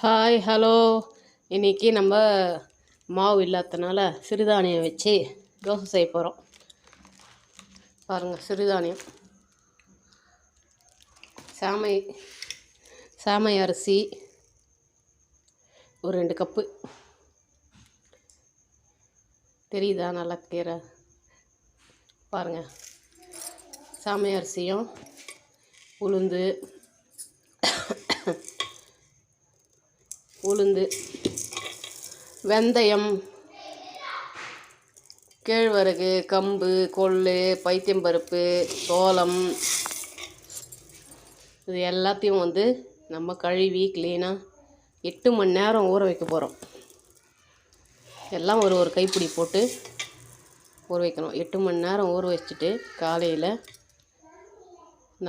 Hi hello. இன்றைக்கி நம்ம மாவு இல்லாததுனால சிறுதானியம் வச்சு தோசை செய்ய போகிறோம். பாருங்கள், சிறுதானியம் சாமை அரிசி ஒரு 2 கப்பு. தெரியுதா? நல்லா கிளியராக பாருங்கள். சாமை அரிசியும் உளுந்து, வெந்தயம், கேழ்வரகு, கம்பு, கொள்ளு, பைத்தியம்பருப்பு, சோளம், இது எல்லாத்தையும் நம்ம கழுவி க்ளீனாக 8 மணி நேரம் ஊற வைக்க போகிறோம். எல்லாம் ஒரு கைப்பிடி போட்டு ஊற வைக்கணும். 8 மணி நேரம் ஊற வச்சுட்டு காலையில்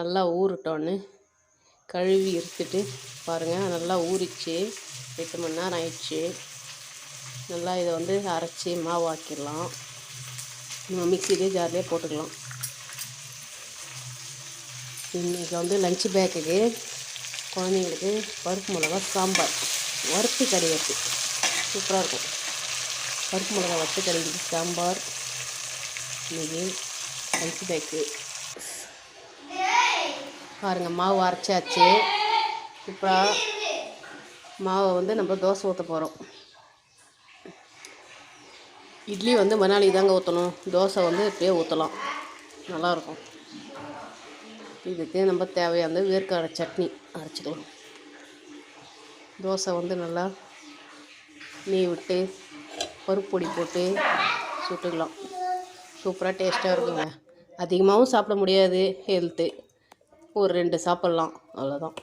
நல்லா ஊறட்டோன்னு கழுவி எடுத்துட்டு பாருங்கள், நல்லா ஊறிச்சு. 8 மணி நேரம் ஆயிடுச்சு. நல்லா இதை அரைச்சி மாவாக்கிடலாம். நம்ம மிக்சிலே ஜார்லேயே போட்டுக்கலாம். இன்றைக்கி லஞ்ச் பேக்குக்கு குழந்தைங்களுக்கு பருப்பு மிளகா சாம்பார் வறுத்து கறிவேற்று சூப்பராக இருக்கும். பருப்பு மிளகா வறுத்து கறிவேற்று சாம்பார் இன்றைக்கி லஞ்ச் பேக்கு. பாருங்கள், மாவு அரைச்சாச்சு. இப்போ மாவை நம்ம தோசை ஊற்ற போகிறோம். இட்லி மணாலி தாங்க ஊற்றணும். தோசை இப்படியே ஊற்றலாம், நல்லாயிருக்கும். இதுக்கு நம்ம தேவையான வேர்க்கடலை சட்னி அரைச்சிக்கலாம். தோசை நல்லா நெய் விட்டு பருப்பு பொடி போட்டு சுட்டுக்கலாம். சூப்பராக டேஸ்ட்டாக இருக்குங்க. அதிகமாகவும் சாப்பிட முடியாது, ஹெல்த்து. ஒரு 2 சாப்பிட்லாம், அவ்வளோதான்.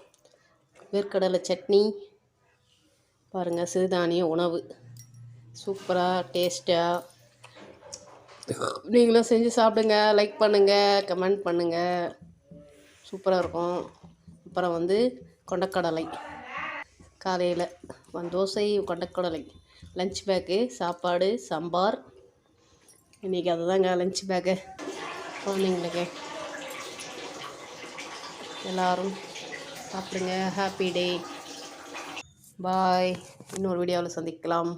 வேர்க்கடலை சட்னி பாருங்கள். சிறுதானிய உணவு சூப்பராக டேஸ்ட்டாக நீங்களும் செஞ்சு சாப்பிடுங்க. லைக் பண்ணுங்கள், கமெண்ட் பண்ணுங்கள். சூப்பராக இருக்கும். அப்புறம் கொண்டக்கடலை காலையில் தோசை, கொண்டக்கடலை லஞ்ச் பேக்கு, சாப்பாடு, சாம்பார். இன்றைக்கி அதுதாங்க லஞ்ச் பேக்கு குழந்தைங்களுக்கு. எல்லோரும் சாப்பிடுங்க. Happy day. பாய். இன்னொரு வீடியோவில் சந்திக்கலாம்.